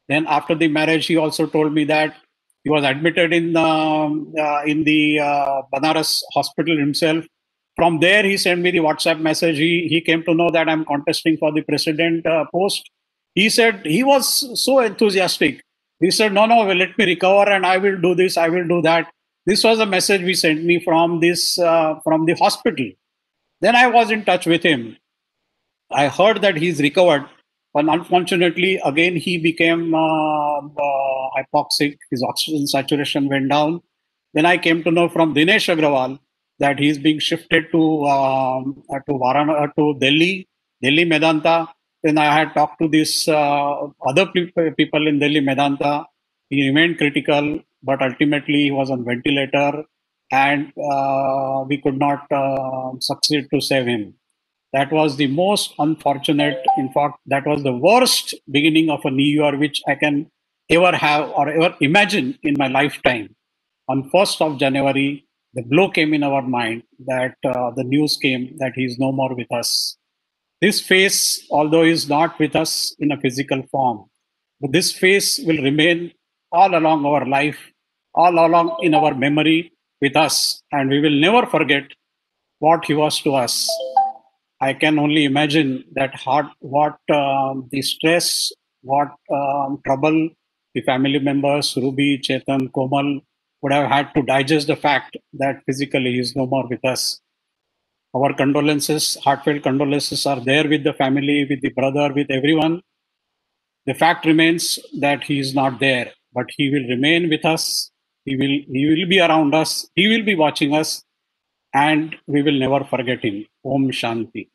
Then after the marriage, he also told me that he was admitted in the Banaras hospital himself. From there, he sent me the WhatsApp message. He came to know that I'm contesting for the president post. He said he was so enthusiastic. He said, no, let me recover and I will do this, I will do that. This was a message he sent me from the hospital. Then I was in touch with him. I heard that he's recovered, but unfortunately, again, he became hypoxic. His oxygen saturation went down. Then I came to know from Dinesh Agrawal that he is being shifted to Delhi Medanta. Then I had talked to this other people in Delhi Medanta. He remained critical, but ultimately he was on ventilator, and we could not succeed to save him. That was the most unfortunate. In fact, that was the worst beginning of a new year which I can ever have or ever imagine in my lifetime. On 1st of January, the blow came in our mind that the news came that he is no more with us. This face, although is not with us in a physical form, but this face will remain all along our life, all along in our memory with us, and we will never forget what he was to us. I can only imagine that what the stress, what trouble the family members, Ruby, Chetan, Komal, would have had to digest the fact that physically he is no more with us. Our condolences, heartfelt condolences are there with the family, with the brother, with everyone. The fact remains that he is not there, but he will remain with us. He will be around us. He will be watching us, and we will never forget him. Om Shanti.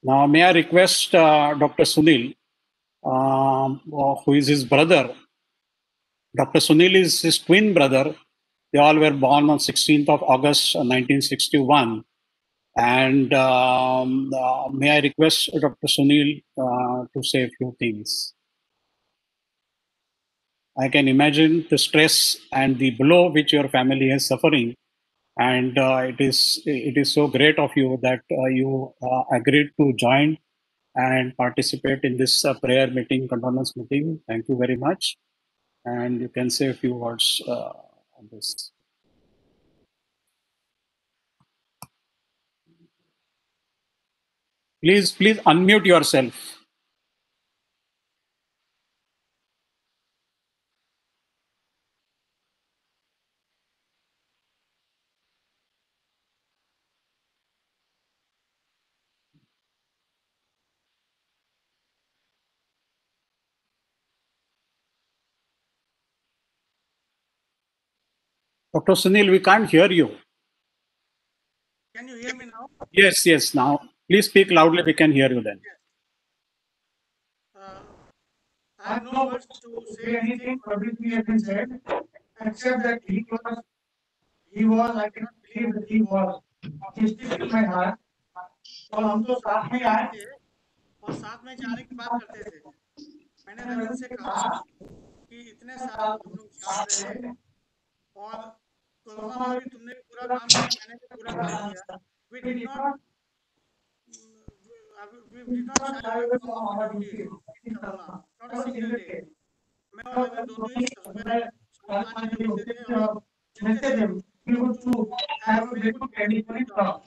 Now, may I request Dr. Sunil, who is his brother. Dr. Sunil is his twin brother. They all were born on 16th of August 1961. And may I request Dr. Sunil to say a few things. I can imagine the stress and the blow which your family is suffering. And it is so great of you that you agreed to join and participate in this prayer meeting, condolence meeting. Thank you very much. And you can say a few words on this. Please unmute yourself. Dr. Sunil, we can't hear you. Can you hear me now? Yes, now. Please speak loudly, we can hear you then. I have no words to say anything for everything has been said, except that he was, I cannot believe that he was. He is still in my heart. और हम तो साथ में आए थे और साथ में जाने की बात करते थे. मैंने रविंद्र से कहा कि इतने साल हम लोग साथ रहे और कोरोना में भी तुमने भी पूरा काम किया, मैंने भी पूरा काम किया. We did not shy away from our duties in Corona, not a single day. मैं और रविंद्र दोनों ही सुबह 5 बजे उठते थे और मिलते थे. We used to have a very good technical talk.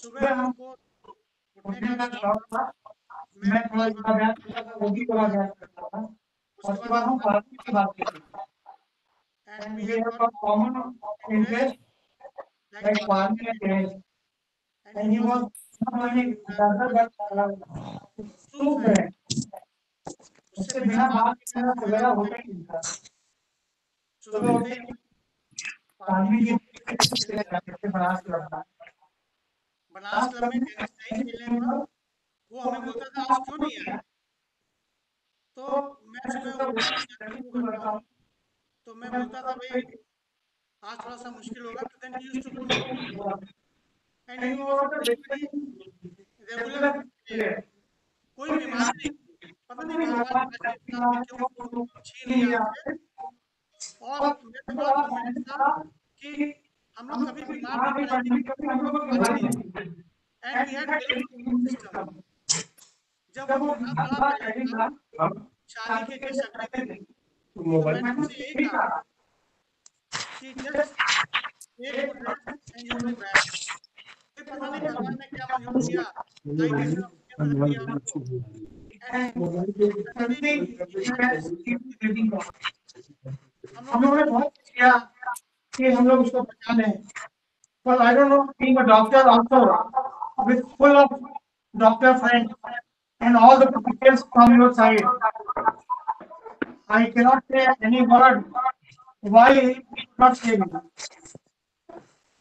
सुबह हमको उठने का शौक था. मैं थोड़ा योगाभ्यास करता था, वो भी योगाभ्यास करता था. उसके बाद हम फार्मिंग की बात करते थे. And we have got common interest like farming and dairy. And he was not only brother but true friend. उससे बिना बात किए मेरा सवेरा होता ही नहीं था. सुबह उठते ही फार्मिंग की चले जाते थे बनास क्लब में. बनास क्लब में टेनिस नहीं खेलने पर वो हमें बोलता था आज क्यों नहीं आया. तो मैं सुबह उठता करता हूँ तो मैं बोलता था भाई आज थोड़ा सा मुश्किल होगा. तो then he used to put me to work. And he was a very regular player. कोई बीमारी नहीं, पता नहीं भगवान ने क्यों छीन लिया हमसे. और मेरा बड़ा कमेंट था कि हम लोग कभी बीमार नहीं पड़ेंगे, कभी हम लोग बीमारी नहीं. And we had very good immune system. जब वो बड़ा पड़ेगा शादी के जस्ट अगले दिन तो मैंने उनसे यही कहा कि जस्ट एक good rest and you will be back. फिर पता नहीं भगवान ने क्या मंजूर किया, हम लोगों ने बहुत किया कि हम लोग उसको बचा लें. But I don't know, being a doctor also with full of doctor friends and all the professionals from your side, I cannot say any word why he not came?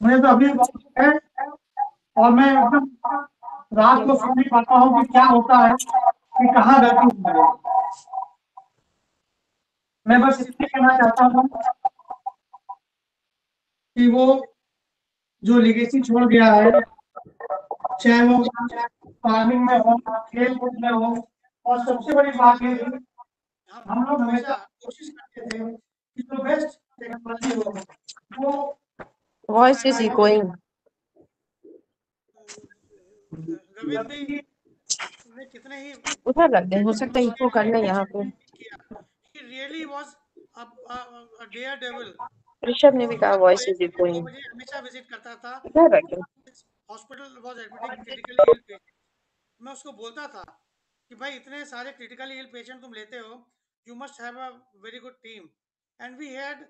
मुझे तो अभी है और मैं एकदम रात को सो नहीं पाता हूँ कि क्या होता है, कि कहाँ गलती हो रही है। मैं बस इतना कहना चाहता हूँ कि वो जो लिगेसी छोड़ गया है, चाहे वो फार्मिंग में हो, खेल कूद में हो, और सबसे बड़ी बात ये थी, हम लोग हमेशा कोशिश करते थे कि जो बेस्ट टेक्नोलॉजी हो वो Voice is echoing. रविंद्र जी ने कितने ही उधर रख दे, हो सकता है इको करने यहाँ पे। he really was a daredevil. Rishabh ने भी कहा voice is echoing. मुझे हमेशा विजिट करता था। उधर रख दे। Hospital was admitting critically ill patient. मैं उसको बोलता था कि भाई इतने सारे क्रिटिकली इल पेशेंट तुम लेते हो, you must have a very good team, and we had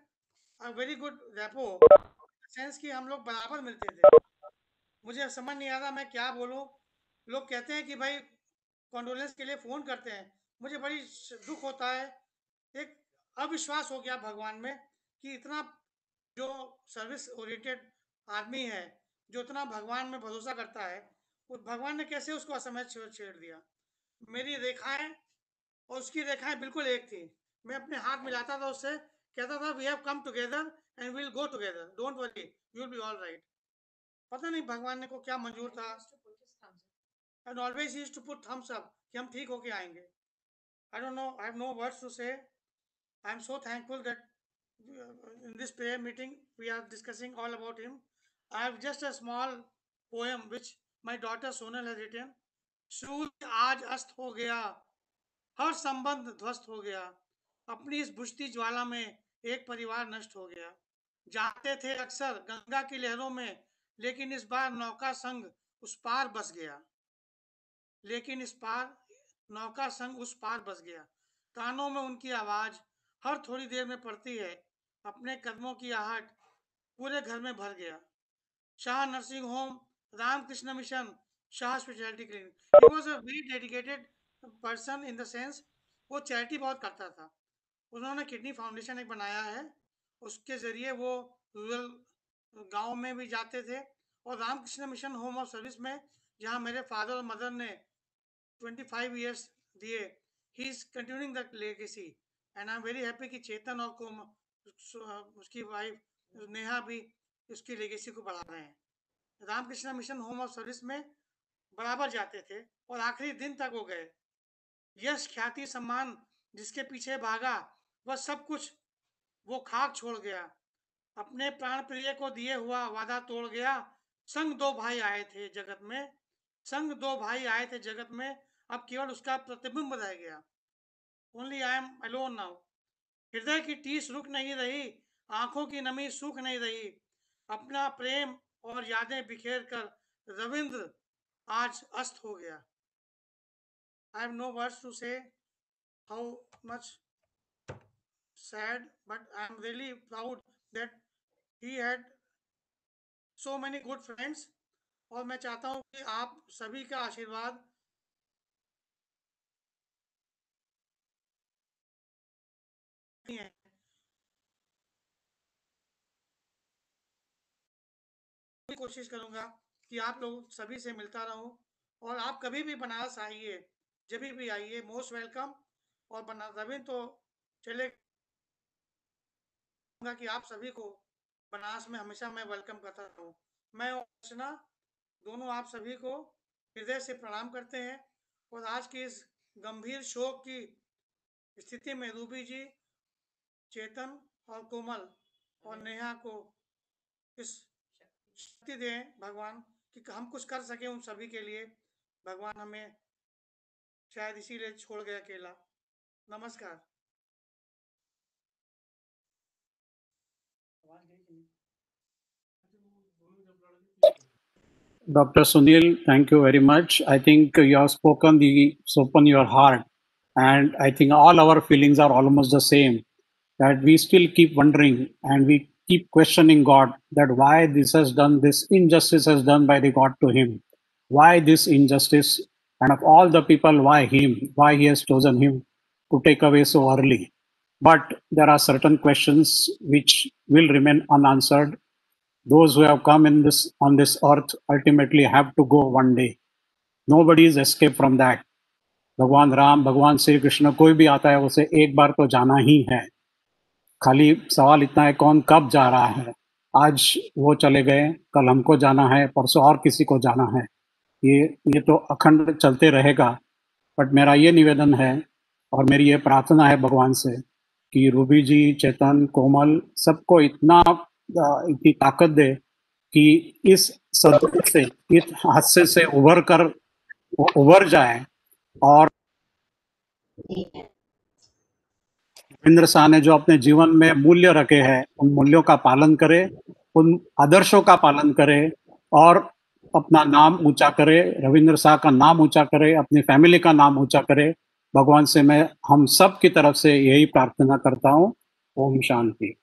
a very good rapport, sense कि हम लोग बराबर मिलते थे। मुझे समझ नहीं आ रहा मैं क्या बोलूं। लोग कहते हैं कि भाई कॉन्डोलेंस के लिए फ़ोन करते हैं, मुझे बड़ी दुख होता है। एक अविश्वास हो गया भगवान में कि इतना जो सर्विस ओरिएंटेड आदमी है, जो इतना भगवान में भरोसा करता है, उस भगवान ने कैसे उसको असमय छेड़ दिया। मेरी रेखाएं और उसकी रेखाएं बिल्कुल एक थी। मैं अपने हाथ मिलाता था उससे, कहता था we have come together and will go together, don't worry, you will be all right. पता नहीं भगवान ने को क्या मंजूर था। And always he used to put thumbs up कि हम ठीक होके आएंगे। I don't know, I have no words to say. I am so thankful that in this prayer meeting we are discussing all about him. I have just a small poem which my daughter Sonal has written. सूर्य आज अस्त हो गया, हर संबंध ध्वस्त हो गया, अपनी इस बुझती ज्वाला में एक परिवार नष्ट हो गया। जाते थे अक्सर गंगा की लहरों में, लेकिन इस बार नौका संग उस पार बस गया, लेकिन इस पार नौका संग उस पार बस गया। कानों में उनकी आवाज हर थोड़ी देर में पड़ती है, अपने कदमों की आहट पूरे घर में भर गया। Shah nursing home, Ramakrishna mission, Shah speciality clinic. He was a very dedicated person in the sense वो चैरिटी बहुत करता था। उन्होंने किडनी फाउंडेशन एक बनाया है, उसके ज़रिए वो रूरल गांव में भी जाते थे। और Ramakrishna mission home of service में जहां मेरे फादर और मदर ने 25 ईयर्स दिए, he is continuing the legacy and I am very happy कि चेतन और उसकी वाइफ नेहा भी उसकी लेगेसी को बढ़ा रहे हैं। Ramakrishna mission home of service में बराबर जाते थे और आखिरी दिन तक हो गए। यश ख्याति सम्मान जिसके पीछे भागा, वह सब कुछ वो खाक छोड़ गया, अपने प्राण प्रिय को दिए हुआ वादा तोड़ गया। संग दो भाई आए थे जगत में, संग दो भाई आए थे जगत में, अब केवल उसका प्रतिबिंब रह गया। Only I am alone now. हृदय की टीस रुक नहीं रही, आंखों की नमी सूख नहीं रही, अपना प्रेम और यादें बिखेर कर रविंद्र आज अस्त हो गया। I have no words to say how much sad, but I am really proud that he had so many good friends. और मैं चाहता हूँ कि आप सभी का आशीर्वाद है। कोशिश करूंगा कि आप लोग सभी से मिलता रहूं, और आप कभी भी बनारस आइए, जब भी आइए, मोस्ट वेलकम। और रविंद्र तो चले कि आप सभी को बनारस में हमेशा मैं वेलकम करता रहूं। मैं और अर्चना दोनों आप सभी को हृदय से प्रणाम करते हैं। और आज की इस गंभीर शोक की स्थिति में रूबी जी, चेतन और कोमल और नेहा को इस शक्ति दें भगवान कि हम कुछ कर सके उन सभी के लिए। भगवान हमें शायद इसीलिए छोड़ गया अकेला। नमस्कार। Dr. Sunil, thank you very much. I think you have spoken your heart, and I think all our feelings are almost the same. That we still keep wondering and we keep questioning God that why this injustice has done by the God to him, why this injustice, and of all the people, why him, why he has chosen him to take away so early. but there are certain questions which will remain unanswered. Those who have come in this on this earth ultimately have to go one day. Nobody is escaped from that. भगवान राम, भगवान श्री कृष्ण, कोई भी आता है उसे एक बार तो जाना ही है. खाली सवाल इतना है कौन कब जा रहा है. आज वो चले गए, कल हमको जाना है, परसों और किसी को जाना है. ये तो अखंड चलते रहेगा. बट मेरा ये निवेदन है और मेरी ये प्रार्थना है भगवान से कि रूबी जी, चेतन, कोमल सबको इतनी ताकत दे कि इस सदमे से, इस हादसे से उभर जाए और रविंद्र शाह ने जो अपने जीवन में मूल्य रखे हैं उन मूल्यों का पालन करे, उन आदर्शों का पालन करे और अपना नाम ऊंचा करे, रविंद्र शाह का नाम ऊंचा करे, अपनी फैमिली का नाम ऊंचा करे. भगवान से मैं हम सब की तरफ से यही प्रार्थना करता हूँ. Om Shanti.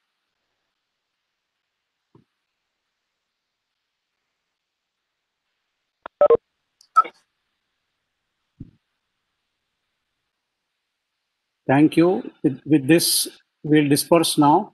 Thank you. With this, we'll disperse now.